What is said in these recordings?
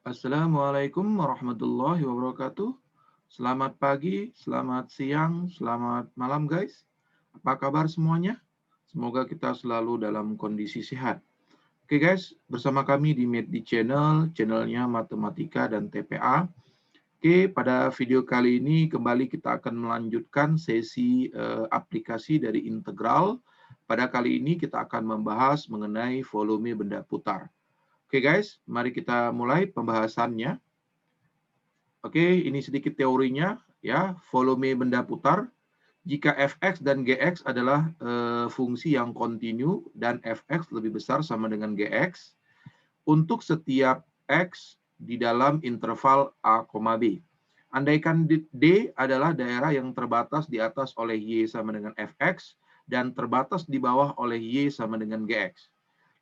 Assalamualaikum warahmatullahi wabarakatuh. Selamat pagi, selamat siang, selamat malam guys. Apa kabar semuanya? Semoga kita selalu dalam kondisi sehat. Oke guys, bersama kami di Meddi Channel, channelnya Matematika dan TPA. Oke, pada video kali ini kembali kita akan melanjutkan sesi aplikasi dari integral. Pada kali ini kita akan membahas mengenai volume benda putar. Oke guys, mari kita mulai pembahasannya. Oke, ini sedikit teorinya ya. Volume benda putar jika fx dan gx adalah fungsi yang kontinu dan fx lebih besar sama dengan gx untuk setiap x di dalam interval a, b. Andaikan D adalah daerah yang terbatas di atas oleh y sama dengan fx dan terbatas di bawah oleh y sama dengan gx.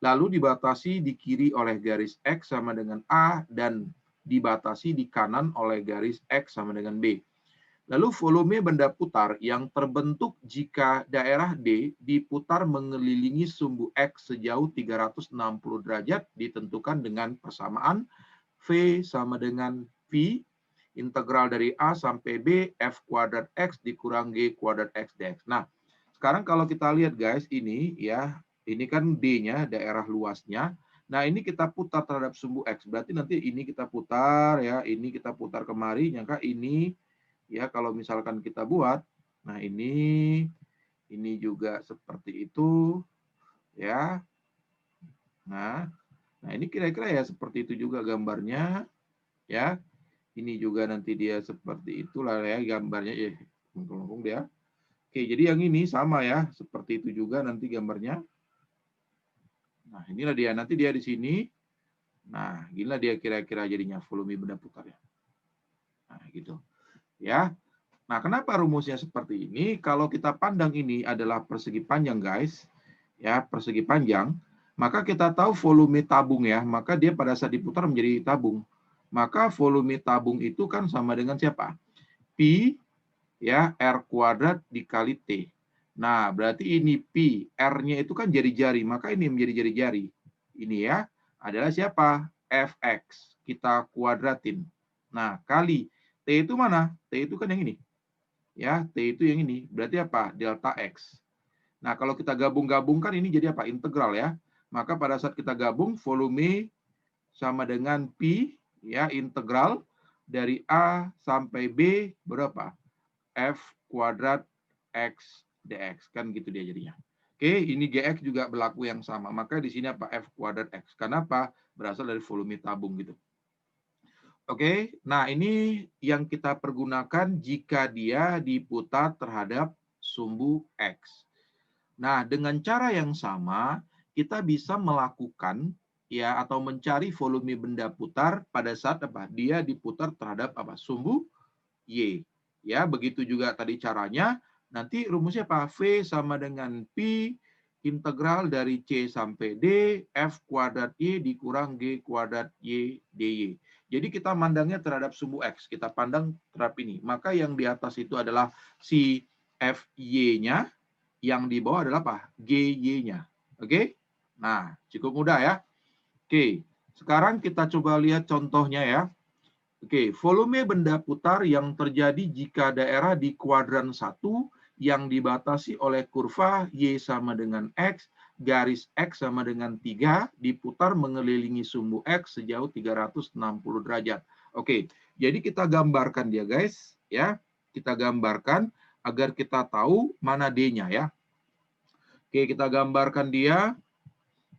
Lalu dibatasi di kiri oleh garis x sama dengan a dan dibatasi di kanan oleh garis x sama dengan b. Lalu volume benda putar yang terbentuk jika daerah D diputar mengelilingi sumbu X sejauh 360 derajat ditentukan dengan persamaan V sama dengan V integral dari A sampai B F kuadrat X dikurang G kuadrat X dx. Nah, sekarang kalau kita lihat guys ini ya, ini kan D-nya daerah luasnya. Nah, ini kita putar terhadap sumbu X. Berarti nanti ini kita putar ya, ini kita putar kemari, nyangka ini ya kalau misalkan kita buat, nah ini juga seperti itu ya. Nah, ini kira-kira ya seperti itu juga gambarnya ya. Ini juga nanti dia seperti itulah ya gambarnya ya. Dia. Oke, jadi yang ini sama ya, seperti itu juga nanti gambarnya. Nah, inilah dia nanti dia di sini. Nah, inilah dia kira-kira jadinya volume benda putar ya. Nah, gitu. Ya. Nah, kenapa rumusnya seperti ini? Kalau kita pandang ini adalah persegi panjang, guys. Ya, persegi panjang. Maka kita tahu volume tabung ya. Maka dia pada saat diputar menjadi tabung. Maka volume tabung itu kan sama dengan siapa? Pi ya R kuadrat dikali T. Nah, berarti ini Pi. R-nya itu kan jari-jari. Maka ini menjadi jari-jari. Ini ya adalah siapa? Fx. Kita kuadratin. Nah, kali. T itu mana? T itu kan yang ini. Ya, T itu yang ini. Berarti apa? Delta X. Nah, kalau kita gabung-gabungkan ini jadi apa? Integral ya. Maka pada saat kita gabung, volume sama dengan Pi, ya, integral dari A sampai B berapa? F kuadrat X dx. Kan gitu dia jadinya. Oke, ini GX juga berlaku yang sama. Maka di sini apa? F kuadrat X. Kenapa? Berasal dari volume tabung gitu. Oke, nah ini yang kita pergunakan jika dia diputar terhadap sumbu X. Nah, dengan cara yang sama, kita bisa melakukan ya atau mencari volume benda putar pada saat apa? Dia diputar terhadap apa? Sumbu Y. Ya, begitu juga tadi caranya. Nanti rumusnya apa? V sama dengan Pi integral dari C sampai D F kuadrat Y dikurang G kuadrat Y dy. Jadi kita mandangnya terhadap sumbu X. Kita pandang terhadap ini. Maka yang di atas itu adalah si FY-nya. Yang di bawah adalah apa? GY-nya. Oke? Nah, cukup mudah ya. Oke, sekarang kita coba lihat contohnya ya. Oke, volume benda putar yang terjadi jika daerah di kuadran 1 yang dibatasi oleh kurva Y sama dengan X, garis X sama dengan 3, diputar mengelilingi sumbu X sejauh 360 derajat. Oke, jadi kita gambarkan dia guys, ya. Kita gambarkan agar kita tahu mana D-nya ya. Oke, kita gambarkan dia.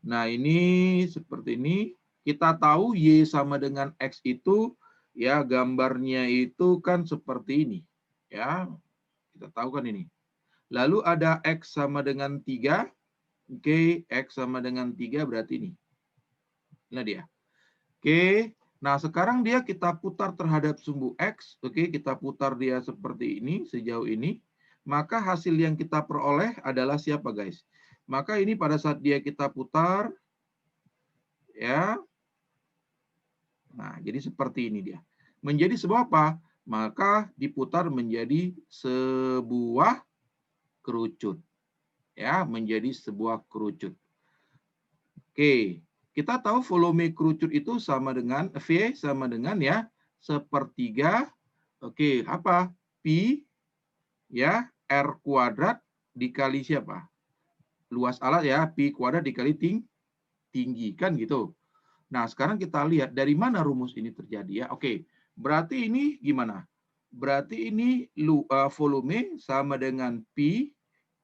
Nah, ini seperti ini. Kita tahu Y sama dengan X itu ya gambarnya itu kan seperti ini. Ya, kita tahu kan ini. Lalu ada X sama dengan 3. Oke, X sama dengan 3 berarti ini. Nah dia. Oke, nah sekarang dia kita putar terhadap sumbu X. Oke, kita putar dia seperti ini, sejauh ini. Maka hasil yang kita peroleh adalah siapa guys? Maka ini pada saat dia kita putar, ya. Nah, jadi seperti ini dia. Menjadi sebuah apa? Maka diputar menjadi sebuah kerucut. Ya, menjadi sebuah kerucut. Oke. Kita tahu volume kerucut itu sama dengan V sama dengan ya sepertiga. Oke, apa? Pi ya R kuadrat dikali siapa? Luas alat ya, pi kuadrat dikali tinggi kan gitu. Nah, sekarang kita lihat dari mana rumus ini terjadi ya. Oke, berarti ini gimana? Berarti ini volume sama dengan pi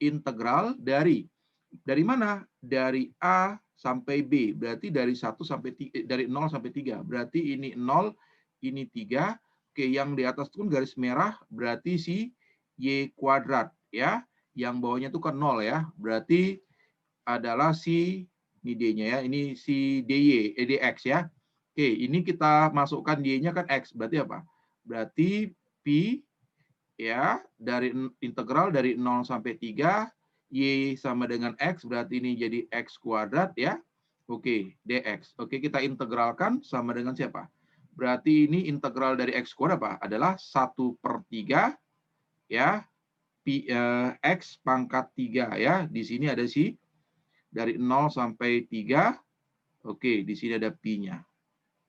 integral dari mana? Dari A sampai B. Berarti dari 1 sampai 3, dari 0 sampai 3. Berarti ini 0, ini 3. Oke, yang di atas itu kan garis merah berarti si Y kuadrat ya. Yang bawahnya itu kan 0 ya. Berarti adalah si ini D-nya ya. Ini si DX ya. Oke, ini kita masukkan Y-nya kan X. Berarti apa? Berarti pi ya dari integral dari 0 sampai 3 Y sama dengan X, berarti ini jadi X kuadrat ya. Oke, DX. Oke, kita integralkan sama dengan siapa? Berarti ini integral dari X kuadrat apa? Adalah 1/3 ya, X pangkat 3 ya. Di sini ada si dari 0 sampai 3. Oke, di sini ada pi-nya.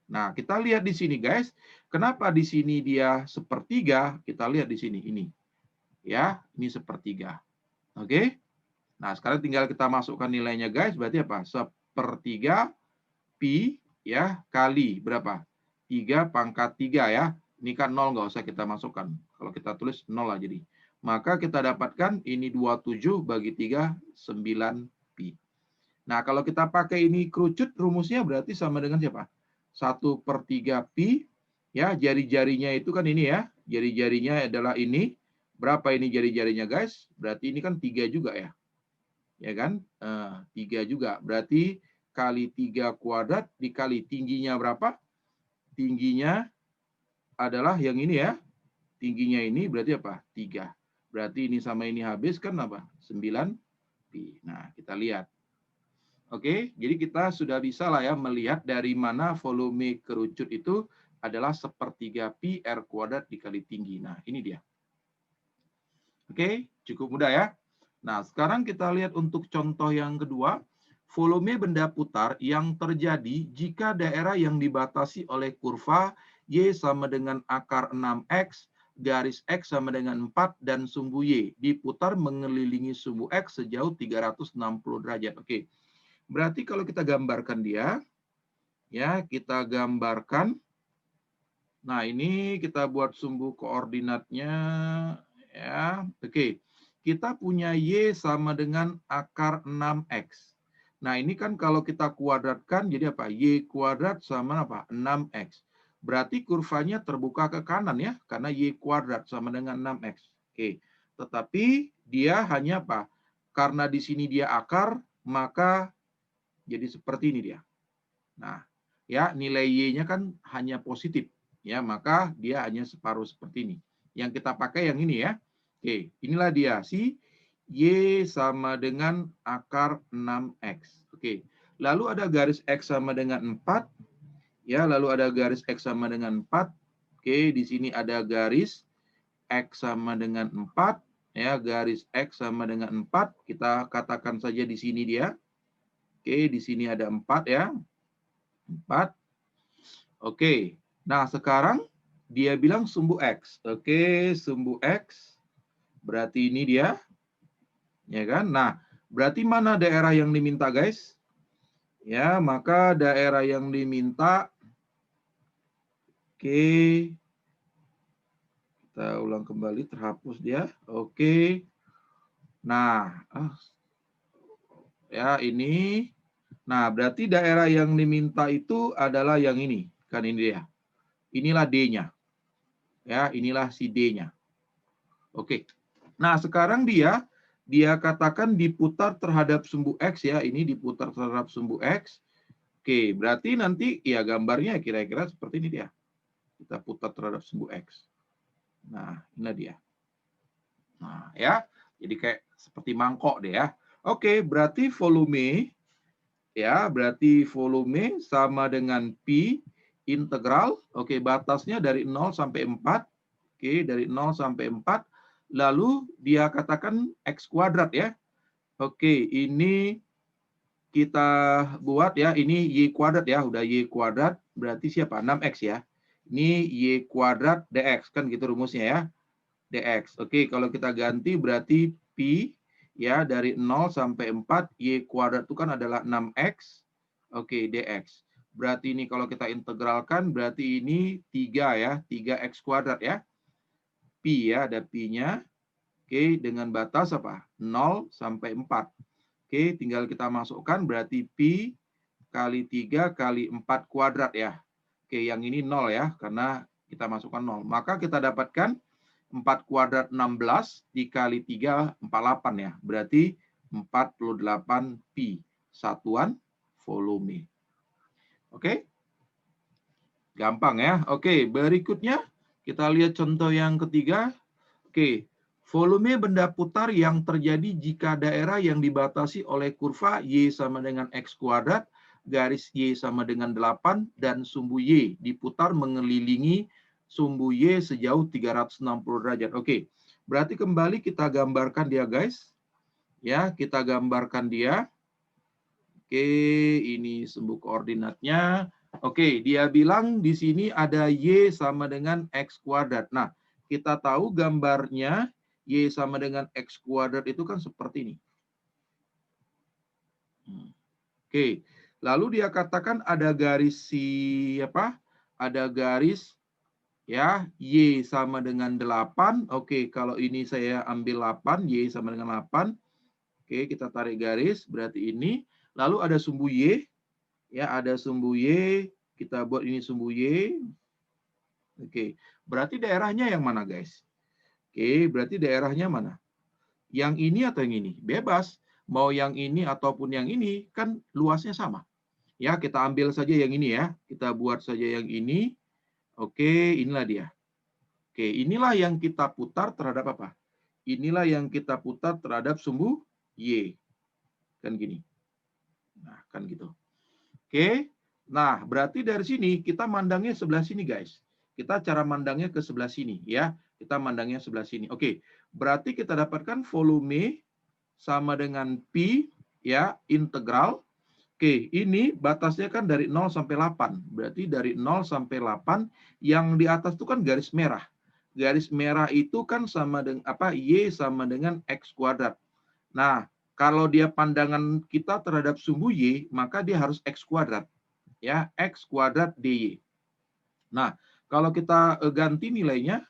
Nah, kita lihat di sini guys. Kenapa di sini dia sepertiga? Kita lihat di sini ini. Ya, ini sepertiga. Oke. Nah, sekarang tinggal kita masukkan nilainya guys. Berarti apa? Sepertiga pi ya kali berapa? 3 pangkat 3 ya. Ini kan 0 nggak usah kita masukkan. Kalau kita tulis 0 lah jadi. Maka kita dapatkan ini 27 bagi 3, 9 pi. Nah, kalau kita pakai ini kerucut, rumusnya berarti sama dengan siapa? 1/3 pi. Ya, jari-jarinya itu kan ini ya. Jari-jarinya adalah ini. Berapa ini jari-jarinya guys? Berarti ini kan 3 juga ya. Ya kan? 3 juga. Berarti kali 3 kuadrat dikali tingginya berapa? Tingginya adalah yang ini ya. Tingginya ini berarti apa? 3. Berarti ini sama ini habis kan apa? 9 pi. Nah, kita lihat. Oke, jadi kita sudah bisa lah ya melihat dari mana volume kerucut itu adalah sepertiga pi R kuadrat dikali tinggi. Nah, ini dia. Oke, cukup mudah ya. Nah, sekarang kita lihat untuk contoh yang kedua. Volume benda putar yang terjadi jika daerah yang dibatasi oleh kurva Y sama dengan akar 6X, garis X sama dengan 4, dan sumbu Y diputar mengelilingi sumbu X sejauh 360 derajat. Oke, berarti kalau kita gambarkan dia, ya kita gambarkan. Nah, ini kita buat sumbu koordinatnya. Ya, oke. Kita punya Y sama dengan akar 6X. Nah, ini kan kalau kita kuadratkan jadi apa? Y kuadrat sama apa? 6X. Berarti kurvanya terbuka ke kanan ya, karena Y kuadrat sama dengan 6X. Oke. Tetapi dia hanya apa? Karena di sini dia akar, maka jadi seperti ini dia. Nah, ya nilai Y-nya kan hanya positif. Ya, maka dia hanya separuh seperti ini. Yang kita pakai yang ini ya. Oke, inilah dia si Y sama dengan akar 6X. Oke. Lalu ada garis X sama dengan 4. Ya, lalu ada garis X sama dengan 4. Oke, di sini ada garis X sama dengan 4. Ya, garis X sama dengan 4. Kita katakan saja di sini dia. Oke, di sini ada 4 ya. 4. Oke. Nah, sekarang dia bilang sumbu X. Oke, sumbu X. Berarti ini dia. Ya kan? Nah, berarti mana daerah yang diminta, guys? Ya, maka daerah yang diminta. Oke. Kita ulang kembali, terhapus dia. Oke. Nah, ya ini. Nah, berarti daerah yang diminta itu adalah yang ini. Kan ini dia. Inilah D-nya. Ya, inilah si D-nya. Oke. Nah, sekarang dia katakan diputar terhadap sumbu X ya. Ini diputar terhadap sumbu X. Oke, berarti nanti ya gambarnya kira-kira seperti ini dia. Kita putar terhadap sumbu X. Nah, inilah dia. Nah, ya. Jadi kayak seperti mangkok deh ya. Oke, berarti volume ya, berarti volume sama dengan pi integral. Oke, batasnya dari 0 sampai 4. Oke, dari 0 sampai 4. Lalu dia katakan X kuadrat ya. Oke, ini kita buat ya, ini Y kuadrat ya, udah Y kuadrat, berarti siapa? 6X ya. Ini Y kuadrat DX, kan gitu rumusnya ya, DX. Oke, kalau kita ganti berarti Pi ya, dari 0 sampai 4, Y kuadrat itu kan adalah 6X, oke, DX. Berarti ini kalau kita integralkan, berarti ini 3 ya, 3X kuadrat ya. Pi ya, ada Pi-nya, oke, dengan batas apa? 0 sampai 4. Oke, tinggal kita masukkan berarti Pi kali 3 kali 4 kuadrat ya. Oke, yang ini 0 ya, karena kita masukkan 0. Maka kita dapatkan 4 kuadrat 16 dikali 3, 48 ya. Berarti 48 Pi, satuan volume. Oke, gampang ya. Oke, berikutnya kita lihat contoh yang ketiga. Oke, volume benda putar yang terjadi jika daerah yang dibatasi oleh kurva Y sama dengan X kuadrat, garis Y sama dengan 8, dan sumbu Y diputar mengelilingi sumbu Y sejauh 360 derajat. Oke, berarti kembali kita gambarkan dia guys. Ya, kita gambarkan dia. Oke, ini sumbu koordinatnya. Oke, dia bilang di sini ada Y sama dengan X kuadrat. Nah, kita tahu gambarnya Y sama dengan X kuadrat itu kan seperti ini. Oke, lalu dia katakan ada garis apa? Ada garis ya, Y sama dengan 8. Oke, kalau ini saya ambil 8, Y sama dengan 8. Oke, kita tarik garis, berarti ini. Lalu ada sumbu Y, ya ada sumbu Y, kita buat ini sumbu Y. Oke, berarti daerahnya yang mana guys? Oke, berarti daerahnya mana? Yang ini atau yang ini? Bebas. Mau yang ini ataupun yang ini, kan luasnya sama. Ya, kita ambil saja yang ini ya. Kita buat saja yang ini. Oke, inilah dia. Oke, inilah yang kita putar terhadap apa? Inilah yang kita putar terhadap sumbu Y. Kan gini. Nah, kan gitu. Oke. Nah, berarti dari sini kita mandangnya sebelah sini, guys. Kita cara mandangnya ke sebelah sini ya. Kita mandangnya sebelah sini. Oke. Berarti kita dapatkan volume sama dengan Pi ya, integral. Oke, ini batasnya kan dari 0 sampai 8. Berarti dari 0 sampai 8 yang di atas itu kan garis merah. Garis merah itu kan sama dengan apa? Y sama dengan X kuadrat. Nah, kalau dia pandangan kita terhadap sumbu Y, maka dia harus X kuadrat. Ya, X kuadrat DY. Nah, kalau kita ganti nilainya,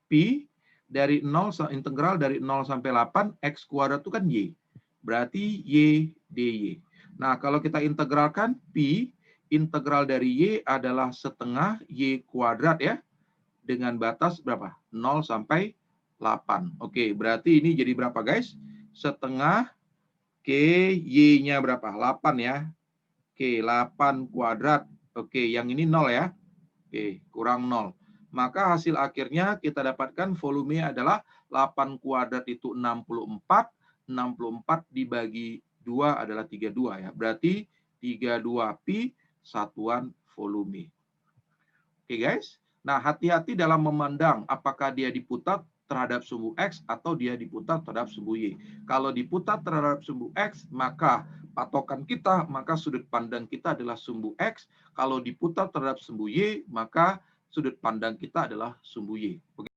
Pi dari 0, integral dari 0 sampai 8, X kuadrat itu kan Y. Berarti Y DY. Nah, kalau kita integralkan, Pi, integral dari Y adalah setengah Y kuadrat ya, dengan batas berapa? 0 sampai 8. Oke, berarti ini jadi berapa guys? Setengah Oke, Y-nya berapa? 8 ya. Oke, 8 kuadrat. Oke, yang ini 0 ya. Oke, kurang 0. Maka hasil akhirnya kita dapatkan volume adalah 8 kuadrat itu 64. 64 dibagi 2 adalah 32 ya. Berarti 32 Pi satuan volume. Oke guys. Nah, hati-hati dalam memandang apakah dia diputar terhadap sumbu X atau dia diputar terhadap sumbu Y. Kalau diputar terhadap sumbu X, maka patokan kita, maka sudut pandang kita adalah sumbu X. Kalau diputar terhadap sumbu Y, maka sudut pandang kita adalah sumbu Y. Oke.